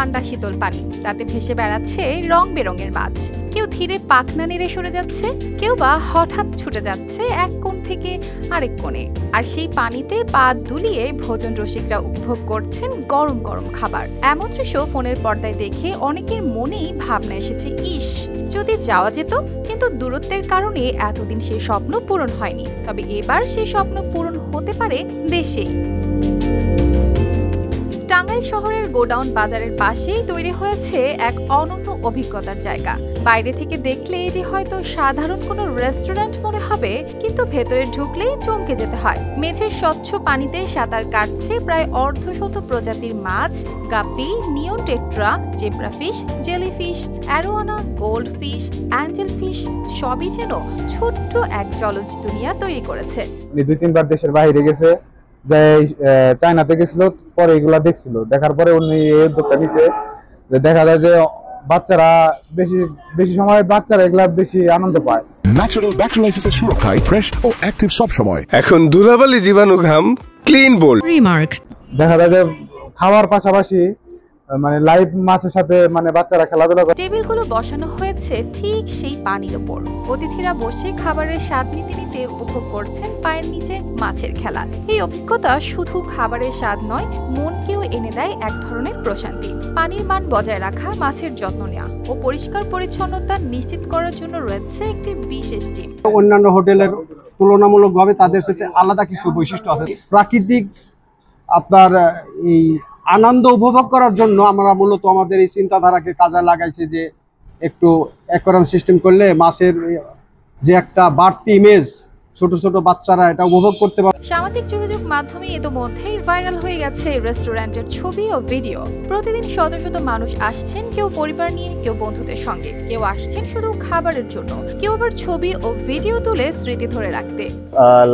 ঠান্ডা শীতল পানি, তাতে ভেসে বেড়াচ্ছে রং বেরঙের মাছ। কেউ ধীরে পাখনা নেড়ে সরে যাচ্ছে, কেউ বা হঠাৎ ছুটে যাচ্ছে এক কোণ থেকে আরেক কোণে। আর সেই পানিতে পা দুলিয়ে ভোজন রসিকরা উপভোগ করছেন গরম গরম খাবার। এমন দৃশ্য ফোনের পর্দায় দেখে অনেকের মনেই ভাবনা এসেছে, ইস যদি যাওয়া যেত। কিন্তু দূরত্বের কারণে এতদিন সেই স্বপ্ন পূরণ হয়নি। তবে এবার সেই স্বপ্ন পূরণ হতে পারে দেশেই। টাঙ্গাইল শহরের গোডাউন বাজারের পাশেই তৈরি হয়েছে এক অনন্য অভিজ্ঞতার জায়গা। বাইরে থেকে দেখলে এটি হয়তো সাধারণ কোনো রেস্টুরেন্ট মনে হবে, কিন্তু ভেতরে ঢুকলেই চমকে যেতে হয়। মেঝের স্বচ্ছ পানিতে সাঁতার কাটছে প্রায় অর্ধশত প্রজাতির মাছ, guppy, neon tetra, zebrafish, jellyfish, arowana, gold fish, angel fish সবই যেন ছোট্ট এক জলজ দুনিয়া তৈরি করেছে। 2-3 বার দেশের বাইরে গেছে, যে চায়নাতে গেছিল, পরে এগুলা দেখছিল, দেখার পরে উনি এই উদ্যোগটা নিছে। যে দেখা যায় যে বাচ্চারা বেশি সময় বাচ্চারা এগুলা বেশি আনন্দ পায়। ন্যাচারাল ব্যাকটেরিয়ালাইসিসের সুরক্ষায় ফ্রেশ ও অ্যাক্টিভ সব সময়। এখন ধুলাবালি জীবাণু ঘাম ক্লিন বোল্ড রিমার্ক। দেখা যায় যে খাওয়ার পাশাপাশি মানে লাইভ মাছের সাথে মানে বাচ্চারা খেলাধুলা করে। টেবিলগুলো বসানো হয়েছে ঠিক সেই পানির ওপর। অতিথিরা বসে খাবারের স্বাদ নিতে নিতে উপভোগ করছেন পায়ের নিচে মাছের খেলা। এই অভিজ্ঞতা শুধু খাবারের স্বাদ নয়, মনকেও এনে দেয় এক ধরনের প্রশান্তি। পানির মান বজায় রাখা, মাছের যত্ন নেওয়া ও পরিষ্কার পরিচ্ছন্নতা নিশ্চিত করার জন্য রয়েছে একটি বিশেষ টিম। অন্যান্য হোটেলের তুলনামূলকভাবে তাদের সাথে আলাদা কিছু বৈশিষ্ট্য আছে। প্রাকৃতিক আপনার এই আনন্দ উপভোগ করার জন্য আমরা মূলত আমাদের এই চিন্তাধারাকে কাজে লাগাইছি যে একটু অ্যাকোয়ারিয়াম সিস্টেম করলে মাছের যে একটা বাড়তি ইমেজ ছোট ছোট বাচ্চারা এটা উপভোগ করতে পারে। সামাজিক যোগাযোগ মাধ্যমে ইতোমধ্যেই ভাইরাল হয়ে গেছে রেস্টুরেন্টের ছবি ও ভিডিও। প্রতিদিন শত শত মানুষ আসছেন, কেউ পরিবার নিয়ে, কেউ বন্ধুদের সঙ্গে, কেউ আসছেন শুধু খাবারের জন্য, কেউ আবার ছবি ও ভিডিও তুলে স্মৃতি ধরে রাখতে।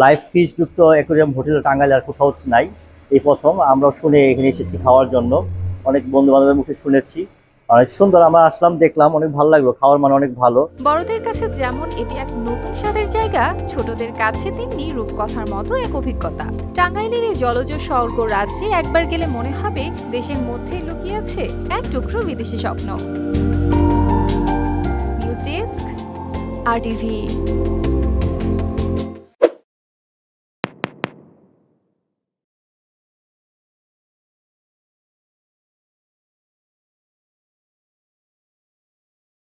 লাইভ ফিশ যুক্ত অ্যাকোয়ারিয়াম হোটেল টাঙ্গাইল আর কোথাও নাই, এই প্রথম আমরা শুনে এখানে এসেছি খাওয়ার জন্য। অনেক বন্ধু বান্ধবের মুখে শুনেছি, অনেক সুন্দর। আমরা আসলাম, দেখলাম, অনেক ভালো লাগলো। খাওয়ার মান অনেক ভালো। বড়দের কাছে যেমন এটি এক নতুন স্বাদের জায়গা, ছোটদের কাছে তেমনি রূপকথার মতো এক অভিজ্ঞতা। টাঙ্গাইলের এই জলজ স্বর্গ রাজ্যে একবার গেলে মনে হবে দেশের মধ্যেই লুকিয়ে আছে এক টুকরো বিদেশি স্বপ্ন। News desk, RTV।